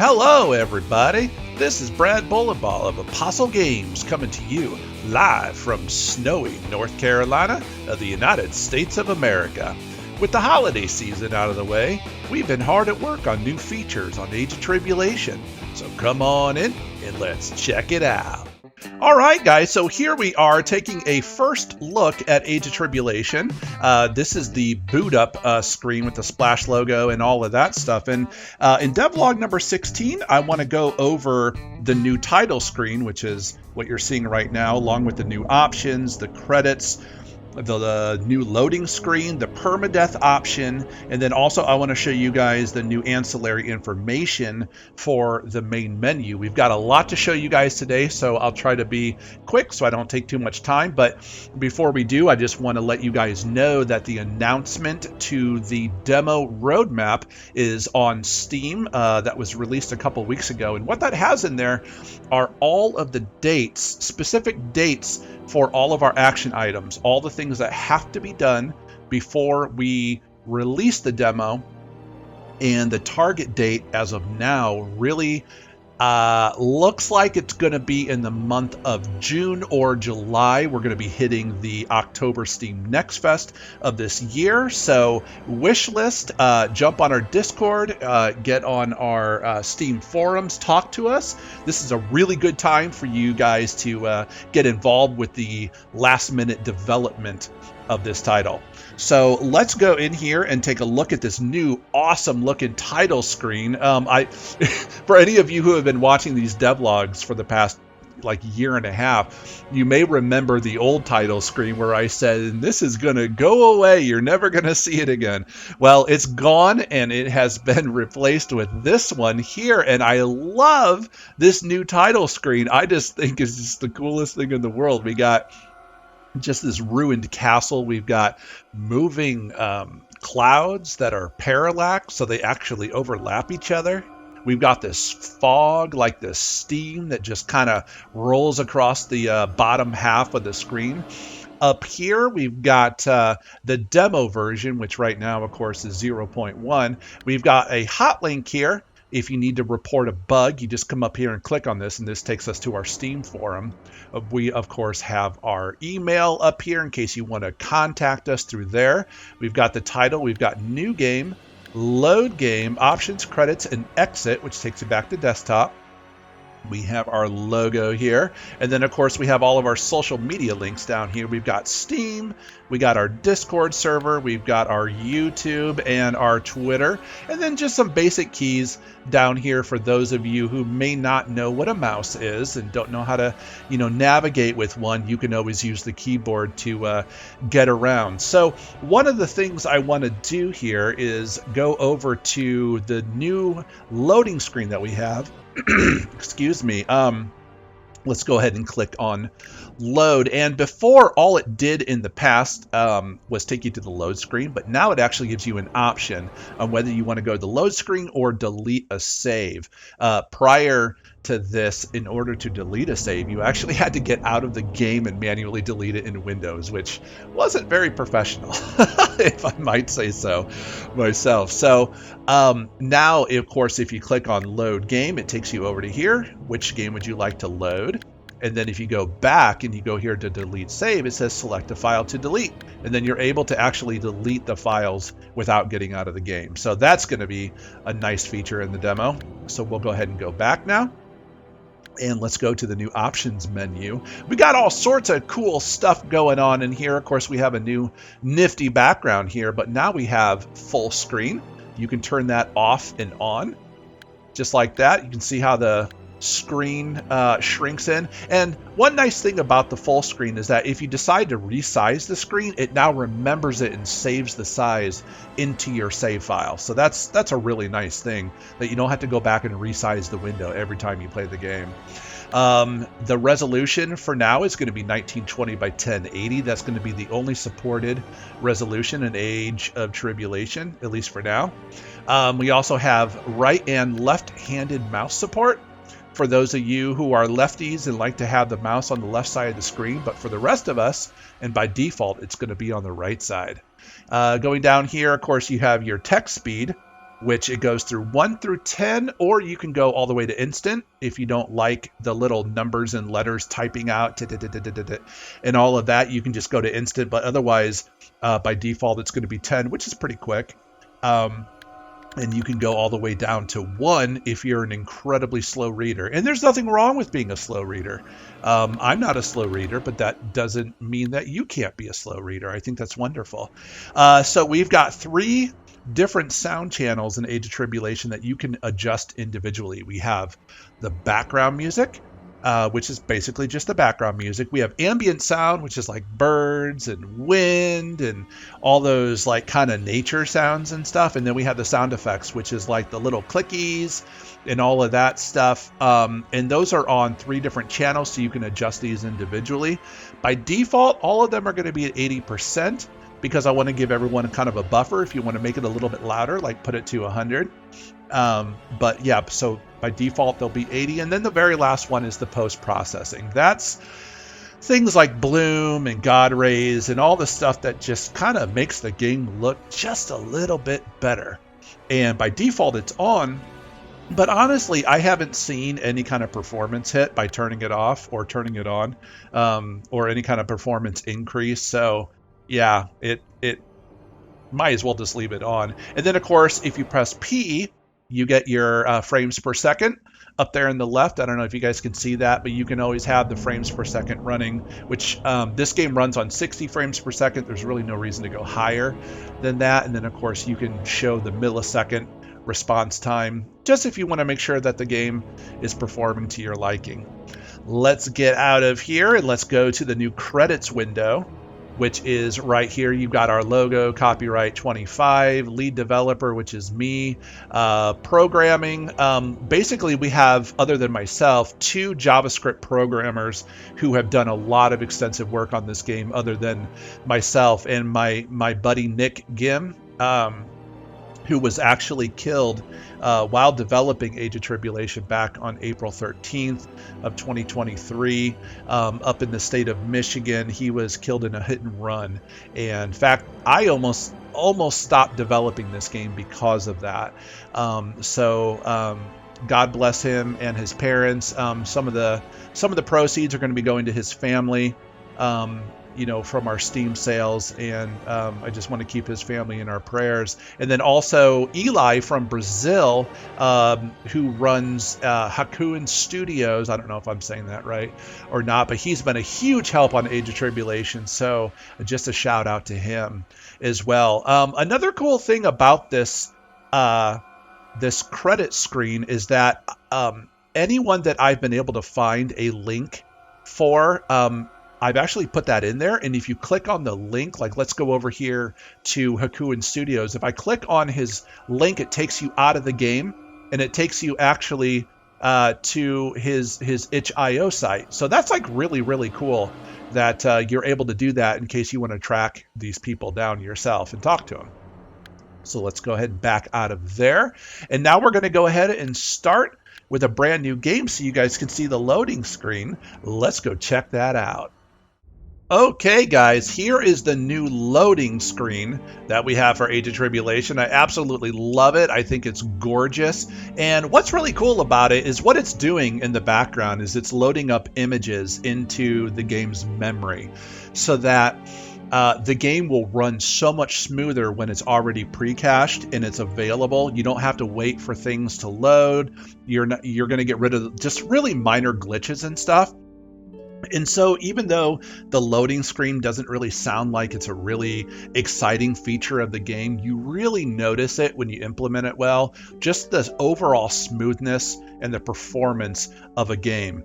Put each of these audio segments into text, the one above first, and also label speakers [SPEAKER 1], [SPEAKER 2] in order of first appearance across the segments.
[SPEAKER 1] Hello, everybody. This is Brad Bullenball of Apostle Games coming to you live from snowy North Carolina of the United States of America. With the holiday season out of the way, we've been hard at work on new features on Age of Tribulation. So come on in and let's check it out. All right, guys, so here we are taking a first look at Age of Tribulation. This is the boot up screen with the Splash logo and all of that stuff. And in devlog number 16, I want to go over the new title screen, which is what you're seeing right now, along with the new options, the credits, the new loading screen, the permadeath option, and then also I want to show you guys the new ancillary information for the main menu. We've got a lot to show you guys today, so I'll try to be quick so I don't take too much time. But before we do, I just want to let you guys know that the announcement to the demo roadmap is on Steam. That was released a couple weeks ago, and what that has in there are all of the dates, specific dates for all of our action items, all the things that have to be done before we release the demo. And the target date as of now really looks like it's going to be in the month of June or July. We're going to be hitting the October Steam Next Fest of this year. So Wishlist, jump on our Discord, get on our Steam forums, talk to us. This is a really good time for you guys to get involved with the last minute development of this title. So let's go in here and take a look at this new awesome looking title screen. For any of you who have been watching these devlogs for the past year and a half, you may remember the old title screen where I said, this is going to go away. You're never going to see it again. Well, it's gone and it has been replaced with this one here. And I love this new title screen. I just think it's just the coolest thing in the world. We got just this ruined castle. We've got moving clouds that are parallax, so they actually overlap each other. We've got this fog, like this steam that just kind of rolls across the bottom half of the screen. Up here, we've got the demo version, which right now, of course, is 0.1. We've got a hot link here. If you need to report a bug, you just come up here and click on this, and this takes us to our Steam forum. We, of course, have our email up here in case you want to contact us through there. We've got the title. We've got new game, load game, options, credits, and exit, which takes you back to desktop. We have our logo here. And then, of course, we have all of our social media links down here. We've got Steam, we got our Discord server, we've got our YouTube and our Twitter, and then just some basic keys down here for those of you who may not know what a mouse is and don't know how to, navigate with one. You can always use the keyboard to get around. So one of the things I want to do here is go over to the new loading screen that we have. Excuse me. Let's go ahead and click on load. And before, all it did in the past was take you to the load screen, but now it actually gives you an option on whether you want to go to the load screen or delete a save. Prior to this, in order to delete a save, you actually had to get out of the game and manually delete it in Windows, which wasn't very professional, if I might say so myself. So now, of course, if you click on load game, it takes you over to here. Which game would you like to load? And then if you go back and you go here to delete save, it says select a file to delete. And then you're able to actually delete the files without getting out of the game. So that's going to be a nice feature in the demo. So we'll go ahead and go back now. And let's go to the new options menu. We got all sorts of cool stuff going on in here. Of course, we have a new nifty background here, but now we have full screen. You can turn that off and on just like that. You can see how the screen shrinks in. And one nice thing about the full screen is that if you decide to resize the screen, it now remembers it and saves the size into your save file. So that's a really nice thing, that you don't have to go back and resize the window every time you play the game. The resolution for now is going to be 1920 by 1080. That's going to be the only supported resolution in Age of Tribulation, at least for now. We also have right and left-handed mouse support for those of you who are lefties and like to have the mouse on the left side of the screen, but for the rest of us, and by default, it's going to be on the right side. Going down here, of course, you have your text speed. which it goes through 1 through 10, or you can go all the way to instant if you don't like the little numbers and letters typing out and all of that. You can just go to instant, but otherwise, by default, it's going to be 10, which is pretty quick. And you can go all the way down to 1 if you're an incredibly slow reader. And there's nothing wrong with being a slow reader. I'm not a slow reader, but that doesn't mean that you can't be a slow reader. I think that's wonderful. So we've got 3 different sound channels in Age of Tribulation that you can adjust individually. We have the background music, which is basically just the background music. We have ambient sound, which is like birds and wind and all those like kind of nature sounds and stuff. And then we have the sound effects, which is like the little clickies and all of that stuff. And those are on 3 different channels, so you can adjust these individually. By default, all of them are going to be at 80%. Because I want to give everyone kind of a buffer. If you want to make it a little bit louder, like put it to 100. But yeah, so by default, they'll be 80. And then the very last one is the post-processing. That's things like bloom and God rays and all the stuff that just kind of makes the game look just a little bit better. And by default, it's on. But honestly, I haven't seen any kind of performance hit by turning it off or turning it on, or any kind of performance increase. So yeah, it might as well just leave it on. And then, of course, if you press P, you get your frames per second up there in the left. I don't know if you guys can see that, but you can always have the frames per second running, which this game runs on 60 frames per second. There's really no reason to go higher than that. And then, of course, you can show the millisecond response time, just if you want to make sure that the game is performing to your liking. Let's get out of here and let's go to the new credits window, which is right here. You've got our logo, copyright 25, lead developer, which is me, programming. Basically, we have, other than myself, 2 JavaScript programmers who have done a lot of extensive work on this game, other than myself and my buddy Nick Gim, who was actually killed while developing Age of Tribulation back on April 13th of 2023 up in the state of Michigan. He was killed in a hit and run. And in fact, I almost stopped developing this game because of that. So God bless him and his parents. Some of the proceeds are going to be going to his family. From our Steam sales, and I just want to keep his family in our prayers. And then also Eli from Brazil, who runs Hakuen Studios. I don't know if I'm saying that right or not, but he's been a huge help on Age of Tribulation, so just a shout out to him as well. Another cool thing about this credit screen is that anyone that I've been able to find a link for, I've actually put that in there. And if you click on the link, like let's go over here to Hakuen Studios. If I click on his link, it takes you out of the game and it takes you actually to his itch.io site. So that's like really, really cool that you're able to do that in case you want to track these people down yourself and talk to them. So let's go ahead and back out of there. And now we're going to go ahead and start with a brand new game so you guys can see the loading screen. Let's go check that out. Okay, guys, here is the new loading screen that we have for Age of Tribulation. I absolutely love it. I think it's gorgeous. And what's really cool about it is what it's doing in the background is it's loading up images into the game's memory so that the game will run so much smoother when it's already pre-cached and it's available. You don't have to wait for things to load. You're going to get rid of just really minor glitches and stuff. And so even though the loading screen doesn't really sound like it's a really exciting feature of the game, you really notice it when you implement it well, just the overall smoothness and the performance of a game.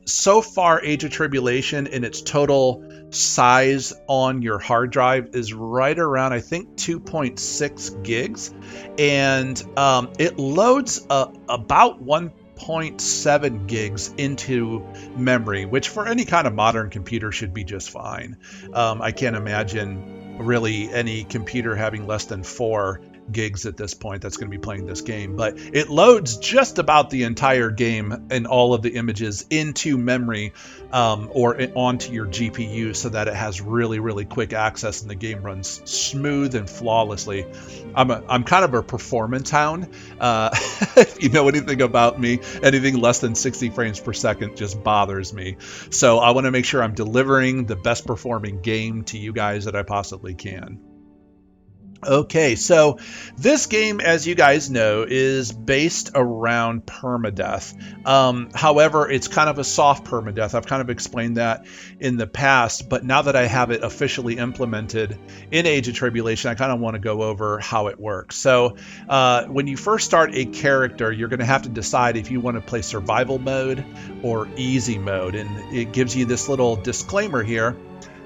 [SPEAKER 1] So far, Age of Tribulation in its total size on your hard drive is right around, I think, 2.6 gigs. And it loads about 1.7 gigs into memory, which for any kind of modern computer should be just fine. I can't imagine really any computer having less than 4 gigs at this point that's going to be playing this game, but it loads just about the entire game and all of the images into memory or onto your GPU so that it has really, really quick access and the game runs smooth and flawlessly. I'm kind of a performance hound. If you know anything about me, anything less than 60 frames per second just bothers me. So I want to make sure I'm delivering the best performing game to you guys that I possibly can. Okay, so this game, as you guys know, is based around permadeath. However, it's kind of a soft permadeath. I've kind of explained that in the past, but now that I have it officially implemented in Age of Tribulation, I kind of want to go over how it works. So when you first start a character, you're going to have to decide if you want to play survival mode or easy mode, and it gives you this little disclaimer here.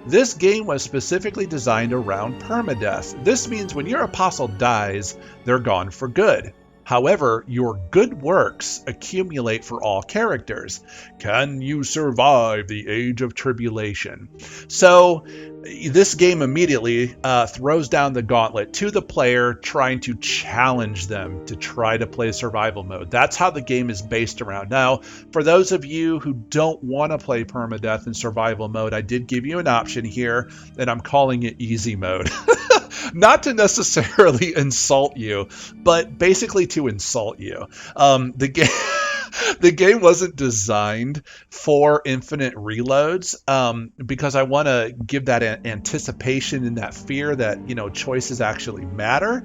[SPEAKER 1] This game was specifically designed around permadeath. This means when your apostle dies, they're gone for good. However, your good works accumulate for all characters. Can you survive the Age of Tribulation? So this game immediately throws down the gauntlet to the player, trying to challenge them to try to play survival mode. That's how the game is based around. Now, for those of you who don't want to play permadeath in survival mode, I did give you an option here, and I'm calling it easy mode. Not to necessarily insult you, but basically to insult you. The game wasn't designed for infinite reloads because I want to give that anticipation and that fear that, you know, choices actually matter.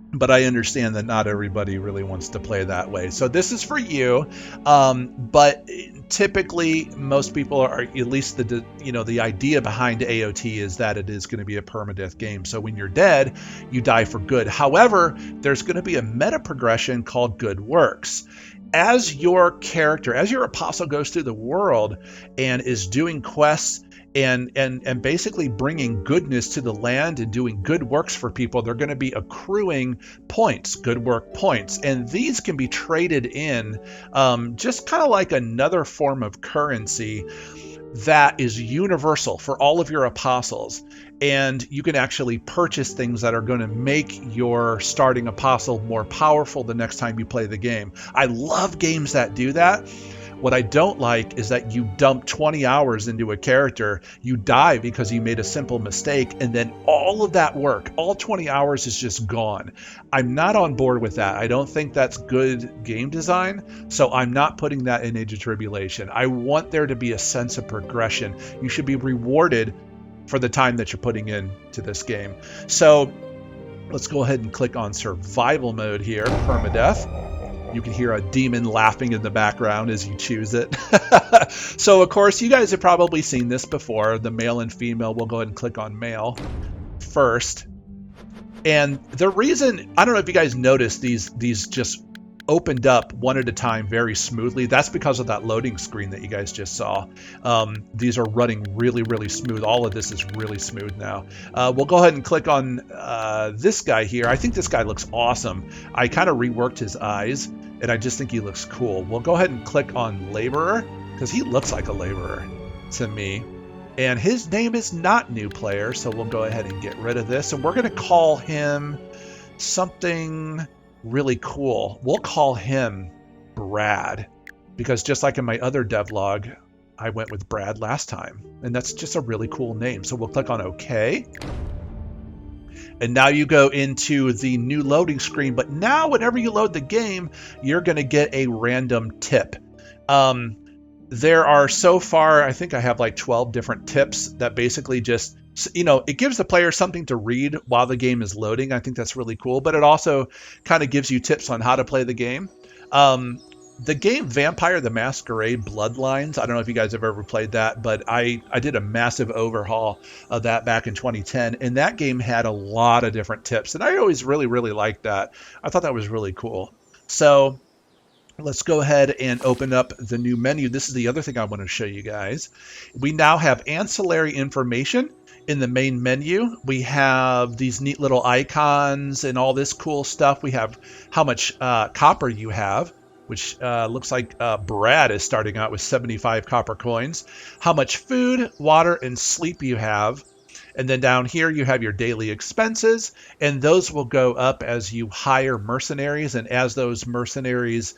[SPEAKER 1] But I understand that not everybody really wants to play that way. So this is for you. But typically, most people are, at least the idea behind AOT is that it is going to be a permadeath game. So when you're dead, you die for good. However, there's going to be a meta progression called good works. As your character, as your apostle goes through the world and is doing quests and basically bringing goodness to the land and doing good works for people, they're going to be accruing points, good work points. And these can be traded in just kind of like another form of currency that is universal for all of your apostles. And you can actually purchase things that are going to make your starting apostle more powerful the next time you play the game. I love games that do that. What I don't like is that you dump 20 hours into a character, you die because you made a simple mistake, and then all of that work, all 20 hours is just gone. I'm not on board with that. I don't think that's good game design, so I'm not putting that in Age of Tribulation. I want there to be a sense of progression. You should be rewarded for the time that you're putting into this game. So let's go ahead and click on survival mode here, permadeath. You can hear a demon laughing in the background as you choose it. So, of course, you guys have probably seen this before. The male and female, we'll go ahead and click on male first. And the reason, I don't know if you guys noticed, these just opened up one at a time very smoothly. That's because of that loading screen that you guys just saw. These are running really, really smooth. All of this is really smooth now. We'll go ahead and click on this guy here. I think this guy looks awesome. I kind of reworked his eyes, and I just think he looks cool. We'll go ahead and click on laborer, because he looks like a laborer to me. And his name is not new player, so we'll go ahead and get rid of this. And we're going to call him something really cool. We'll call him Brad, because just like in my other devlog, I went with Brad last time, and that's just a really cool name. So we'll click on OK. And now you go into the new loading screen, but now whenever you load the game, you're going to get a random tip. There are so far, I think I have like 12 different tips that basically just, you know, it gives the player something to read while the game is loading. I think that's really cool, but it also kind of gives you tips on how to play the game. The game Vampire the Masquerade Bloodlines, I don't know if you guys have ever played that, but I did a massive overhaul of that back in 2010, and that game had a lot of different tips, and I always really, really liked that. I thought that was really cool. So let's go ahead and open up the new menu. This is the other thing I want to show you guys. We now have ancillary information in the main menu. We have these neat little icons and all this cool stuff. We have how much copper you have, which looks like Brad is starting out with 75 copper coins. How much food, water, and sleep you have. And then down here you have your daily expenses, and those will go up as you hire mercenaries. And as those mercenaries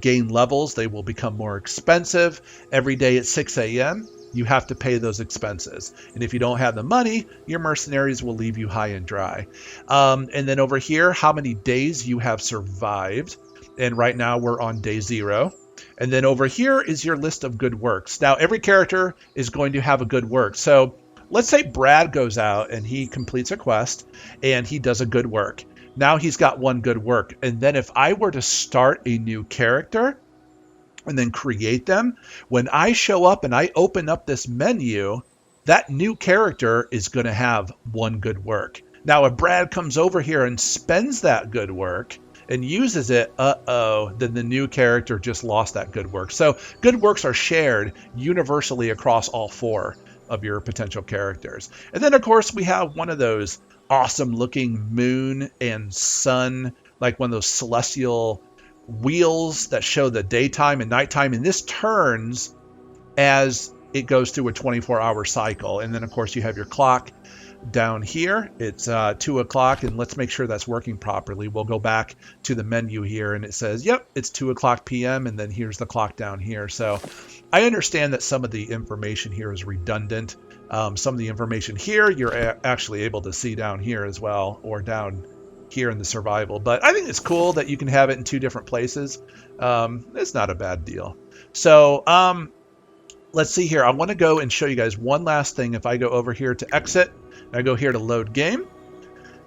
[SPEAKER 1] gain levels, they will become more expensive. Every day at 6 a.m., you have to pay those expenses. And if you don't have the money, your mercenaries will leave you high and dry. And then over here, how many days you have survived. And right now we're on day 0. And then over here is your list of good works. Now, every character is going to have a good work. So let's say Brad goes out and he completes a quest and he does a good work. Now he's got 1 good work. And then if I were to start a new character and then create them, when I show up and I open up this menu, that new character is going to have 1 good work. Now, if Brad comes over here and spends that good work and uses it, then the new character just lost that good work. So good works are shared universally across all 4 of your potential characters. And then, of course, we have one of those awesome looking moon and sun, like one of those celestial wheels that show the daytime and nighttime, and this turns as it goes through a 24-hour cycle. And then, of course, you have your clock down here. It's 2 o'clock, and let's make sure that's working properly. We'll go back to the menu here, and it says, yep, it's 2 o'clock p.m., and then here's the clock down here. So I understand that some of the information here is redundant. Some of the information here you're actually able to see down here as well, or down here in the survival. But I think it's cool that you can have it in 2 different places. It's not a bad deal. So let's see here. I want to go and show you guys one last thing. If I go over here to exit, I go here to load game.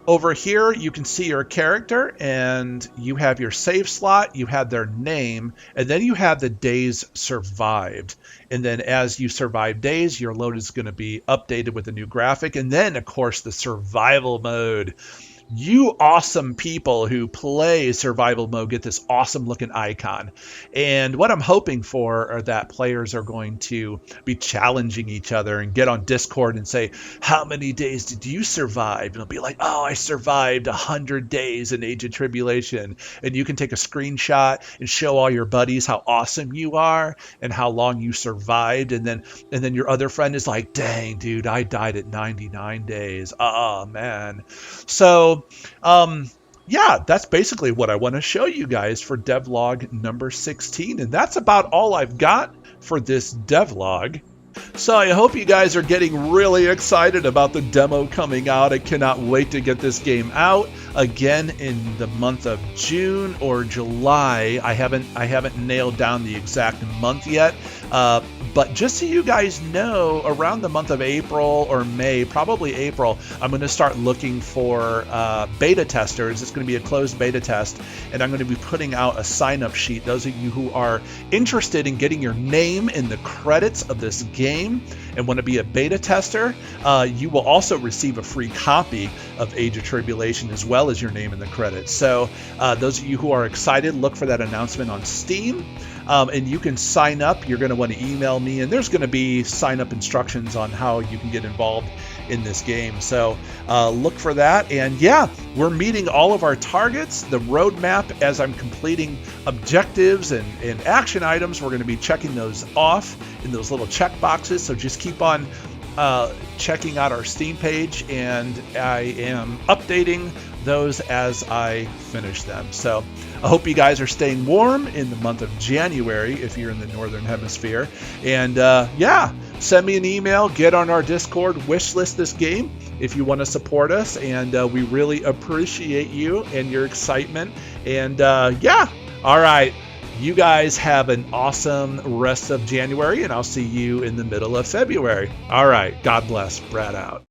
[SPEAKER 1] Over here, you can see your character, and you have your save slot, you have their name, and then you have the days survived. And then as you survive days, your load is going to be updated with a new graphic. And then, of course, the survival mode. You awesome people who play survival mode get this awesome looking icon. And what I'm hoping for are that players are going to be challenging each other and get on Discord and say, how many days did you survive? And it'll be like, oh, I survived 100 days in Age of Tribulation. And you can take a screenshot and show all your buddies how awesome you are and how long you survived. And then your other friend is like, dang, dude, I died at 99 days. Oh, man. So yeah, that's basically what I want to show you guys for devlog number 16. And that's about all I've got for this devlog. So I hope you guys are getting really excited about the demo coming out. I cannot wait to get this game out again in the month of June or July. I haven't nailed down the exact month yet. But just so you guys know, around the month of April or May, probably April, I'm going to start looking for beta testers. It's going to be a closed beta test, and I'm going to be putting out a sign-up sheet. Those of you who are interested in getting your name in the credits of this game and want to be a beta tester, you will also receive a free copy of Age of Tribulation as well as your name in the credits. So those of you who are excited, look for that announcement on Steam. And you can sign up. You're going to want to email me, and there's going to be sign-up instructions on how you can get involved in this game. So look for that. And yeah, we're meeting all of our targets. The roadmap, as I'm completing objectives and action items, we're going to be checking those off in those little check boxes. So just keep on checking out our Steam page, and I am updating those as I finish them. So I hope you guys are staying warm in the month of January if you're in the Northern Hemisphere. And yeah, send me an email, get on our Discord, wishlist this game if you want to support us. And we really appreciate you and your excitement. And yeah, all right. You guys have an awesome rest of January, and I'll see you in the middle of February. All right. God bless. Brad out.